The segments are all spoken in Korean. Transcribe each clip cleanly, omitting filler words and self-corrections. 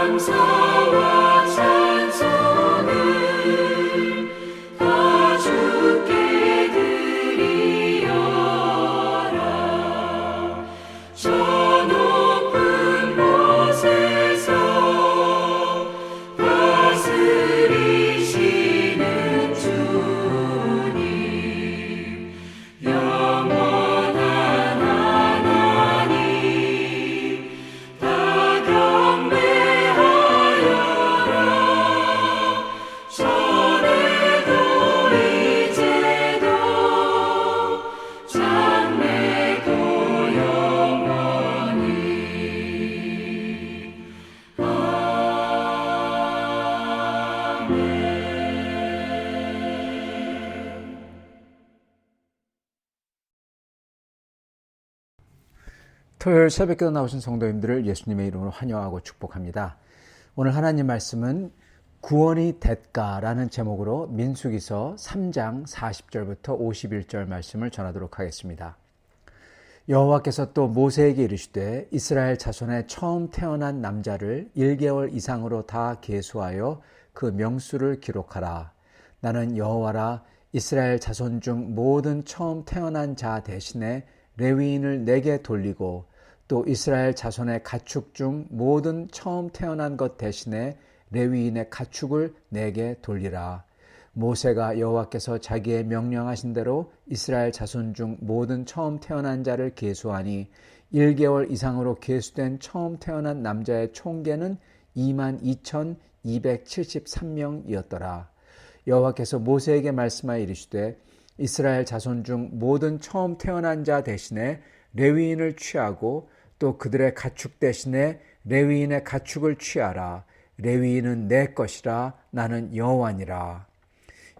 감사와 찬송을 다 주께 드리어라. 저 높은 곳에서 다스리시는 주님, 영원한 하나님, 다 경배하여라. 전에도 이제도 장래도 영원히. 토요일 새벽기도 나오신 성도님들을 예수님의 이름으로 환영하고 축복합니다. 오늘 하나님 말씀은 구원이 대가라는 제목으로 민수기서 3장 40절부터 51절 말씀을 전하도록 하겠습니다. 여호와께서 또 모세에게 이르시되 이스라엘 자손의 처음 태어난 남자를 1개월 이상으로 다 계수하여 그 명수를 기록하라. 나는 여호와라. 이스라엘 자손 중 모든 처음 태어난 자 대신에 레위인을 내게 돌리고 또 이스라엘 자손의 가축 중 모든 처음 태어난 것 대신에 레위인의 가축을 내게 돌리라. 모세가 여호와께서 자기의 명령하신 대로 이스라엘 자손 중 모든 처음 태어난 자를 계수하니 1개월 이상으로 계수된 처음 태어난 남자의 총계는 22,273명이었더라. 여호와께서 모세에게 말씀하여 이르시되 이스라엘 자손 중 모든 처음 태어난 자 대신에 레위인을 취하고 또 그들의 가축 대신에 레위인의 가축을 취하라. 레위인은 내 것이라. 나는 여호와니라.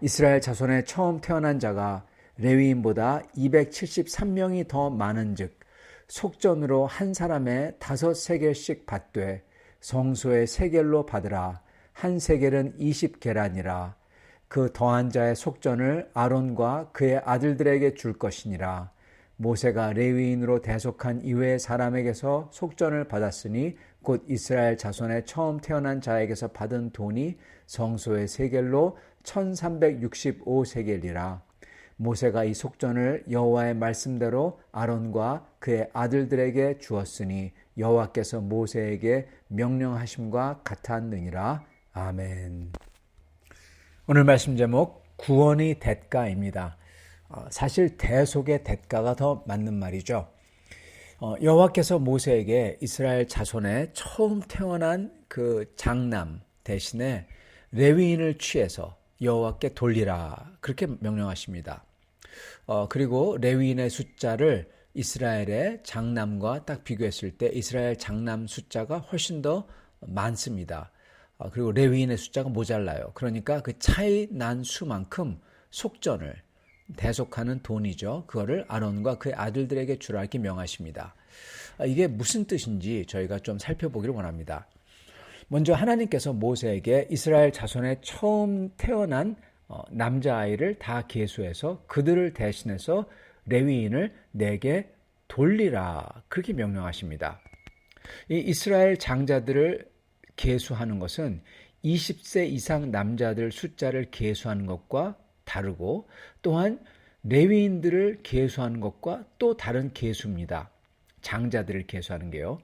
이스라엘 자손의 처음 태어난 자가 레위인보다 273명이 더 많은즉 속전으로 한 사람의 5세겔씩 받되 성소의 세겔로 받으라. 한 세겔은 20계란이라. 그 더한 자의 속전을 아론과 그의 아들들에게 줄 것이니라. 모세가 레위인으로 대속한 이외의 사람에게서 속전을 받았으니 곧 이스라엘 자손의 처음 태어난 자에게서 받은 돈이 성소의 세겔로 1365세겔이라. 모세가 이 속전을 여호와의 말씀대로 아론과 그의 아들들에게 주었으니 여호와께서 모세에게 명령하심과 같았느니라. 아멘. 오늘 말씀 제목 구원의 대가입니다. 사실 대속의 대가가 더 맞는 말이죠. 여호와께서 모세에게 이스라엘 자손의 처음 태어난 그 장남 대신에 레위인을 취해서 여호와께 돌리라 그렇게 명령하십니다. 그리고 레위인의 숫자를 이스라엘의 장남과 딱 비교했을 때 이스라엘 장남 숫자가 훨씬 더 많습니다. 그리고 레위인의 숫자가 모자라요. 그러니까 그 차이 난 수만큼 속전을 대속하는 돈이죠. 그거를 아론과 그의 아들들에게 주라 이렇게 명하십니다. 이게 무슨 뜻인지 저희가 좀 살펴보기를 원합니다. 먼저 하나님께서 모세에게 이스라엘 자손의 처음 태어난 남자아이를 다 계수해서 그들을 대신해서 레위인을 내게 돌리라 그렇게 명령하십니다. 이 이스라엘 장자들을 계수하는 것은 20세 이상 남자들 숫자를 계수하는 것과 다르고 또한 레위인들을 계수하는 것과 또 다른 계수입니다. 장자들을 계수하는 게요.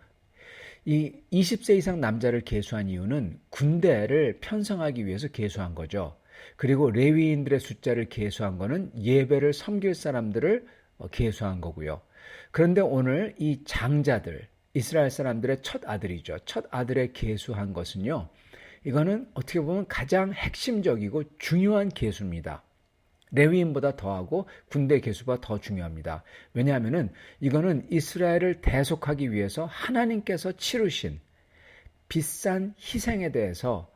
이 20세 이상 남자를 계수한 이유는 군대를 편성하기 위해서 계수한 거죠. 그리고 레위인들의 숫자를 계수한 거는 예배를 섬길 사람들을 계수한 거고요. 그런데 오늘 이 장자들, 이스라엘 사람들의 첫 아들이죠. 첫 아들의 계수한 것은요. 이거는 어떻게 보면 가장 핵심적이고 중요한 계수입니다. 레위인보다 더하고 군대 계수가 더 중요합니다. 왜냐하면 이거는 이스라엘을 대속하기 위해서 하나님께서 치르신 비싼 희생에 대해서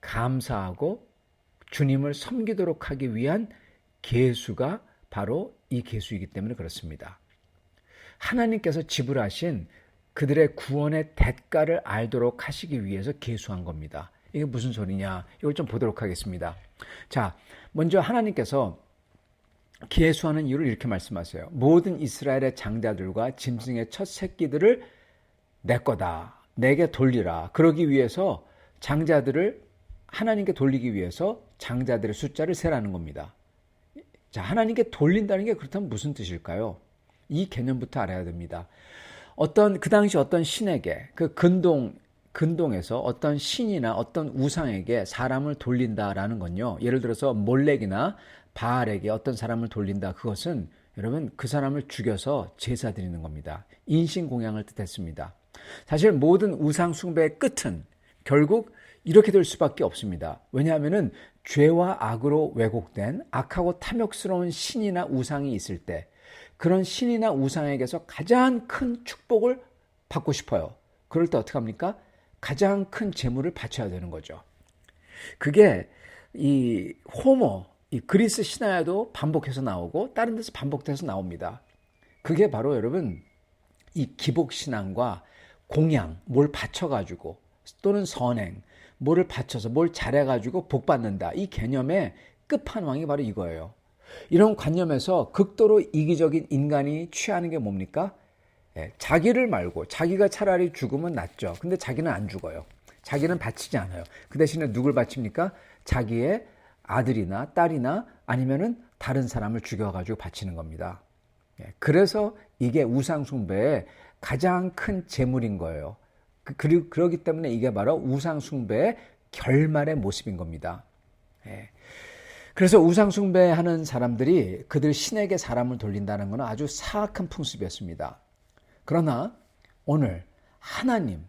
감사하고 주님을 섬기도록 하기 위한 계수가 바로 이 계수이기 때문에 그렇습니다. 하나님께서 지불하신 그들의 구원의 대가를 알도록 하시기 위해서 계수한 겁니다. 이게 무슨 소리냐? 이걸 좀 보도록 하겠습니다. 자, 먼저 하나님께서 계수하는 이유를 이렇게 말씀하세요. 모든 이스라엘의 장자들과 짐승의 첫 새끼들을 내 거다. 내게 돌리라. 그러기 위해서 장자들을 하나님께 돌리기 위해서 장자들의 숫자를 세라는 겁니다. 자, 하나님께 돌린다는 게 그렇다면 무슨 뜻일까요? 이 개념부터 알아야 됩니다. 그 당시 어떤 신에게, 근동에서 어떤 신이나 어떤 우상에게 사람을 돌린다라는 건요. 예를 들어서 몰렉이나 바알에게 어떤 사람을 돌린다. 그것은 여러분 그 사람을 죽여서 제사 드리는 겁니다. 인신공양을 뜻했습니다. 사실 모든 우상 숭배의 끝은 결국 이렇게 될 수밖에 없습니다. 왜냐하면 죄와 악으로 왜곡된 악하고 탐욕스러운 신이나 우상이 있을 때 그런 신이나 우상에게서 가장 큰 축복을 받고 싶어요. 그럴 때 어떻게 합니까? 가장 큰 재물을 바쳐야 되는 거죠. 그게 이 그리스 신화에도 반복해서 나오고 다른 데서 반복돼서 나옵니다. 그게 바로 여러분 이 기복신앙과 공양, 뭘 바쳐가지고 또는 선행, 뭐를 바쳐서 뭘 잘해가지고 복 받는다. 이 개념의 끝판왕이 바로 이거예요. 이런 관념에서 극도로 이기적인 인간이 취하는 게 뭡니까? 자기를 말고 자기가 차라리 죽으면 낫죠. 근데 자기는 안 죽어요. 자기는 바치지 않아요. 그 대신에 누굴 바칩니까? 자기의 아들이나 딸이나 아니면은 다른 사람을 죽여가지고 바치는 겁니다. 그래서 이게 우상숭배의 가장 큰 재물인 거예요. 그러기 때문에 이게 바로 우상숭배의 결말의 모습인 겁니다. 그래서 우상숭배하는 사람들이 그들 신에게 사람을 돌린다는 것은 아주 사악한 풍습이었습니다. 그러나 오늘 하나님,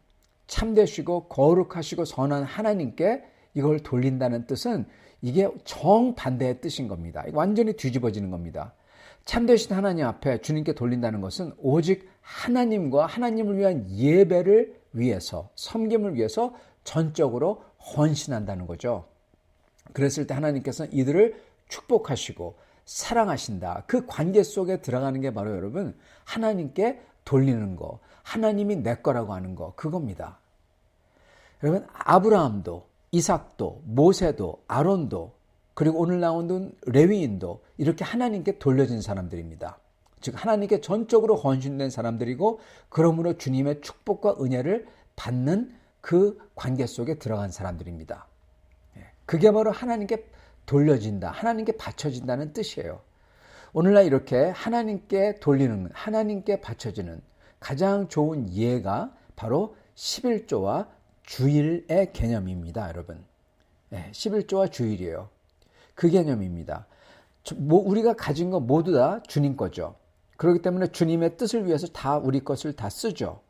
참되시고 거룩하시고 선한 하나님께 이걸 돌린다는 뜻은 이게 정반대의 뜻인 겁니다. 완전히 뒤집어지는 겁니다. 참되신 하나님 앞에 주님께 돌린다는 것은 오직 하나님과 하나님을 위한 예배를 위해서, 섬김을 위해서 전적으로 헌신한다는 거죠. 그랬을 때 하나님께서는 이들을 축복하시고 사랑하신다. 그 관계 속에 들어가는 게 바로 여러분 하나님께 돌리는 거, 하나님이 내 거라고 하는 거, 그겁니다. 여러분 아브라함도 이삭도 모세도 아론도 그리고 오늘 나오는 레위인도 이렇게 하나님께 돌려진 사람들입니다. 즉 하나님께 전적으로 헌신된 사람들이고 그러므로 주님의 축복과 은혜를 받는 그 관계 속에 들어간 사람들입니다. 그게 바로 하나님께 돌려진다, 하나님께 바쳐진다는 뜻이에요. 오늘날 이렇게 하나님께 돌리는, 하나님께 바쳐지는 가장 좋은 예가 바로 11조와 주일의 개념입니다, 여러분. 11조와 주일이에요. 그 개념입니다. 우리가 가진 거 모두 다 주님 거죠. 그렇기 때문에 주님의 뜻을 위해서 다 우리 것을 다 쓰죠.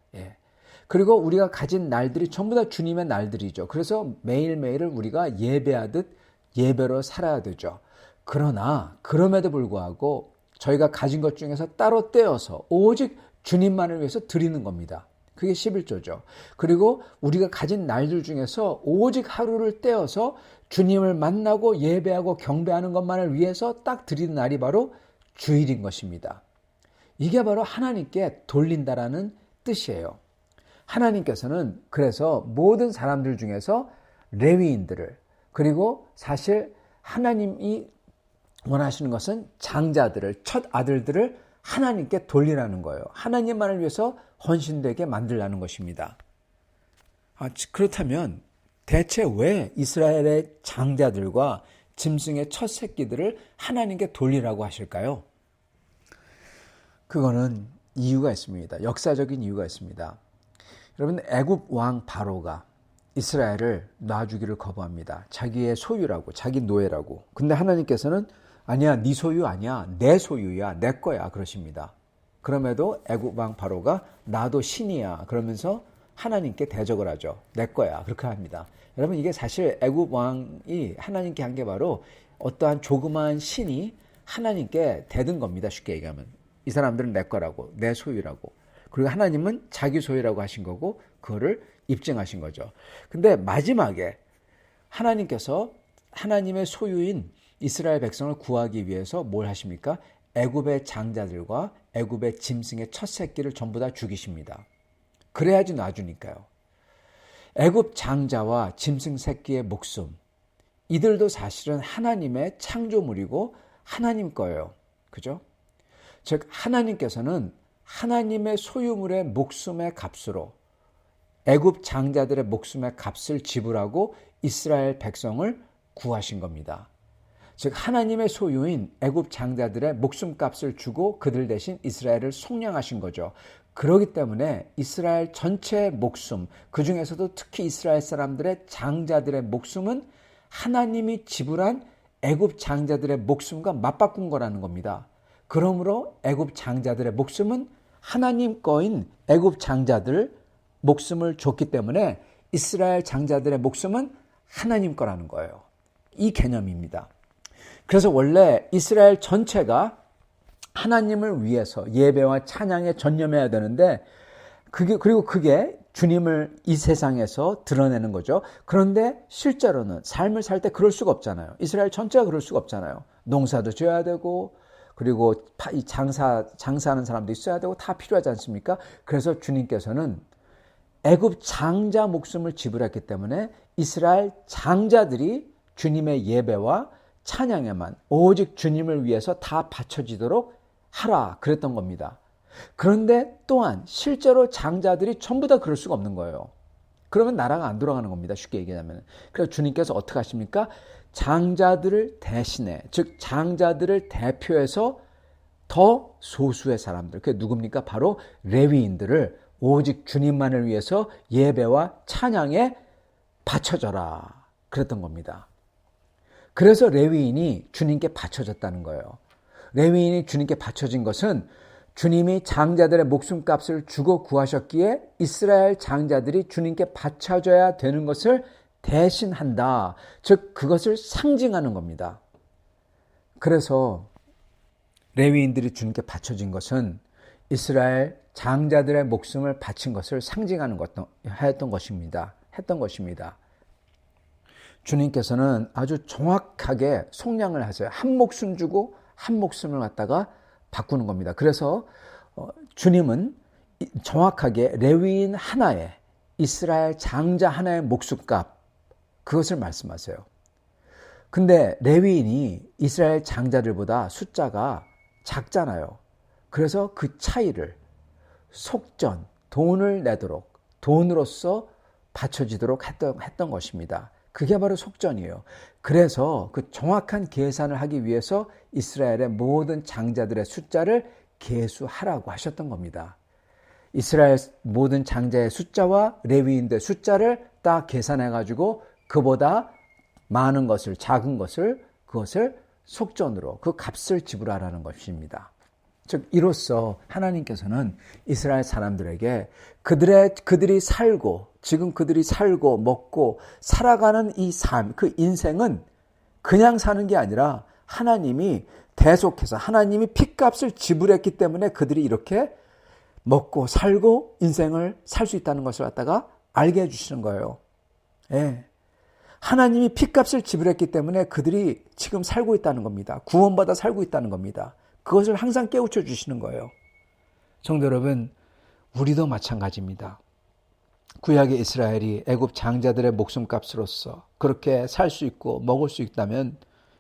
그리고 우리가 가진 날들이 전부 다 주님의 날들이죠. 그래서 매일매일을 우리가 예배하듯 예배로 살아야 되죠. 그러나 그럼에도 불구하고 저희가 가진 것 중에서 따로 떼어서 오직 주님만을 위해서 드리는 겁니다. 그게 11조죠. 그리고 우리가 가진 날들 중에서 오직 하루를 떼어서 주님을 만나고 예배하고 경배하는 것만을 위해서 딱 드리는 날이 바로 주일인 것입니다. 이게 바로 하나님께 돌린다라는 뜻이에요. 하나님께서는 그래서 모든 사람들 중에서 레위인들을 그리고 사실 하나님이 원하시는 것은 장자들을, 첫 아들들을 하나님께 돌리라는 거예요. 하나님만을 위해서 헌신되게 만들라는 것입니다. 그렇다면 대체 왜 이스라엘의 장자들과 짐승의 첫 새끼들을 하나님께 돌리라고 하실까요? 그거는 이유가 있습니다. 역사적인 이유가 있습니다. 여러분 애굽 왕 바로가 이스라엘을 놔주기를 거부합니다. 자기의 소유라고, 자기 노예라고. 근데 하나님께서는 아니야, 네 소유 아니야, 내 소유야, 내 거야 그러십니다. 그럼에도 애굽 왕 바로가 나도 신이야 그러면서 하나님께 대적을 하죠. 내 거야 그렇게 합니다. 여러분 이게 사실 애굽 왕이 하나님께 한 게 바로 어떠한 조그마한 신이 하나님께 대든 겁니다. 쉽게 얘기하면 이 사람들은 내 거라고, 내 소유라고. 그리고 하나님은 자기 소유라고 하신 거고 그거를 입증하신 거죠. 근데 마지막에 하나님께서 하나님의 소유인 이스라엘 백성을 구하기 위해서 뭘 하십니까? 애굽의 장자들과 애굽의 짐승의 첫 새끼를 전부 다 죽이십니다. 그래야지 놔주니까요. 애굽 장자와 짐승 새끼의 목숨, 이들도 사실은 하나님의 창조물이고 하나님 거예요. 그죠? 즉 하나님께서는 하나님의 소유물의 목숨의 값으로 애굽 장자들의 목숨의 값을 지불하고 이스라엘 백성을 구하신 겁니다. 즉 하나님의 소유인 애굽 장자들의 목숨값을 주고 그들 대신 이스라엘을 속량하신 거죠. 그렇기 때문에 이스라엘 전체의 목숨, 그중에서도 특히 이스라엘 사람들의 장자들의 목숨은 하나님이 지불한 애굽 장자들의 목숨과 맞바꾼 거라는 겁니다. 그러므로 애굽 장자들의 목숨은 하나님 거인 애굽 장자들 목숨을 줬기 때문에 이스라엘 장자들의 목숨은 하나님 거라는 거예요. 이 개념입니다. 그래서 원래 이스라엘 전체가 하나님을 위해서 예배와 찬양에 전념해야 되는데 그리고 그게 주님을 이 세상에서 드러내는 거죠. 그런데 실제로는 삶을 살 때 그럴 수가 없잖아요. 이스라엘 전체가 그럴 수가 없잖아요. 농사도 지어야 되고 그리고 장사하는 사람도 있어야 되고 다 필요하지 않습니까? 그래서 주님께서는 애굽 장자 목숨을 지불했기 때문에 이스라엘 장자들이 주님의 예배와 찬양에만 오직 주님을 위해서 다 바쳐지도록 하라 그랬던 겁니다. 그런데 또한 실제로 장자들이 전부 다 그럴 수가 없는 거예요. 그러면 나라가 안 돌아가는 겁니다. 쉽게 얘기하면. 그래서 주님께서 어떻게 하십니까? 장자들을 대신해, 즉 장자들을 대표해서 더 소수의 사람들, 그게 누굽니까? 바로 레위인들을 오직 주님만을 위해서 예배와 찬양에 바쳐져라 그랬던 겁니다. 그래서 레위인이 주님께 바쳐졌다는 거예요. 레위인이 주님께 바쳐진 것은 주님이 장자들의 목숨값을 주고 구하셨기에 이스라엘 장자들이 주님께 바쳐져야 되는 것을 대신한다. 즉 그것을 상징하는 겁니다. 그래서 레위인들이 주님께 바쳐진 것은 이스라엘 장자들의 목숨을 바친 것을 상징하는 했던 것입니다. 주님께서는 아주 정확하게 속량을 하세요. 한 목숨 주고 한 목숨을 갖다가 바꾸는 겁니다. 그래서 주님은 정확하게 레위인 하나에 이스라엘 장자 하나의 목숨값 그것을 말씀하세요. 근데 레위인이 이스라엘 장자들보다 숫자가 작잖아요. 그래서 그 차이를 속전, 돈을 내도록 돈으로서 바쳐지도록 했던 것입니다. 그게 바로 속전이에요. 그래서 그 정확한 계산을 하기 위해서 이스라엘의 모든 장자들의 숫자를 계수하라고 하셨던 겁니다. 이스라엘 모든 장자의 숫자와 레위인들의 숫자를 딱 계산해가지고 그보다 많은 것을, 작은 것을, 그것을 속전으로 그 값을 지불하라는 것입니다. 즉 이로써 하나님께서는 이스라엘 사람들에게 그들이 살고 지금 그들이 살고 먹고 살아가는 이 삶, 그 인생은 그냥 사는 게 아니라 하나님이 대속해서 하나님이 핏값을 지불했기 때문에 그들이 이렇게 먹고 살고 인생을 살 수 있다는 것을 갖다가 알게 해주시는 거예요. 예. 하나님이 핏값을 지불했기 때문에 그들이 지금 살고 있다는 겁니다. 구원받아 살고 있다는 겁니다. 그것을 항상 깨우쳐 주시는 거예요. 성도 여러분, 우리도 마찬가지입니다. 구약의 이스라엘이 애굽 장자들의 목숨값으로서 그렇게 살 수 있고 먹을 수 있다면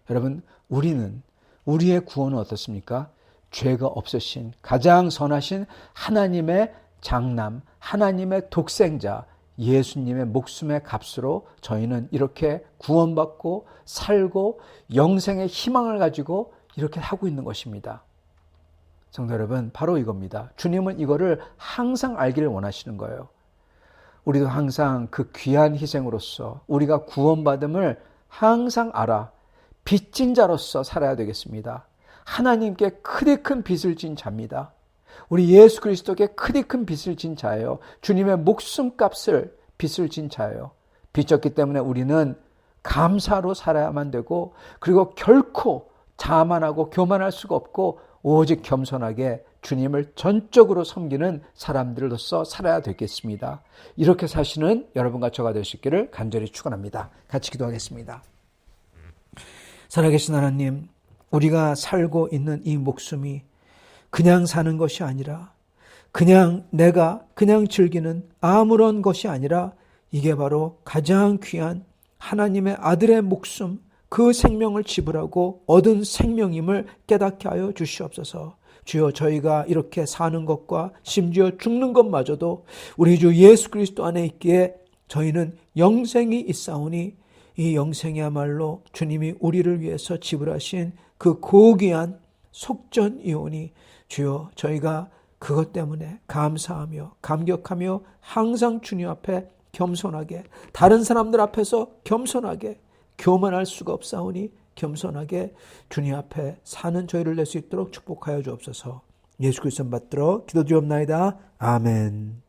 여러분 우리의 구원은 어떻습니까? 죄가 없으신 가장 선하신 하나님의 장남, 하나님의 독생자 예수님의 목숨의 값으로 저희는 이렇게 구원받고 살고 영생의 희망을 가지고 이렇게 하고 있는 것입니다. 성도 여러분, 바로 이겁니다. 주님은 이거를 항상 알기를 원하시는 거예요. 우리도 항상 그 귀한 희생으로서 우리가 구원받음을 항상 알아 빚진 자로서 살아야 되겠습니다. 하나님께 크디 큰 빚을 진 자입니다. 우리 예수 그리스도께 크디 큰 빚을 진 자예요. 주님의 목숨값을 빚을 진 자예요. 빚졌기 때문에 우리는 감사로 살아야만 되고 그리고 결코 자만하고 교만할 수가 없고 오직 겸손하게 주님을 전적으로 섬기는 사람들로서 살아야 되겠습니다. 이렇게 사시는 여러분과 저가 될 수 있기를 간절히 축원합니다. 같이 기도하겠습니다. 살아계신 하나님, 우리가 살고 있는 이 목숨이 그냥 사는 것이 아니라 내가 그냥 즐기는 아무런 것이 아니라 이게 바로 가장 귀한 하나님의 아들의 목숨, 그 생명을 지불하고 얻은 생명임을 깨닫게 하여 주시옵소서. 주여 저희가 이렇게 사는 것과 심지어 죽는 것마저도 우리 주 예수 그리스도 안에 있기에 저희는 영생이 있사오니 이 영생이야말로 주님이 우리를 위해서 지불하신 그 고귀한 속전이오니 주여 저희가 그것 때문에 감사하며 감격하며 항상 주님 앞에 겸손하게 다른 사람들 앞에서 겸손하게 교만할 수가 없사오니 겸손하게 주님 앞에 사는 저희를 낼 수 있도록 축복하여 주옵소서. 예수 그리스도 받들어 기도드리옵나이다. 아멘.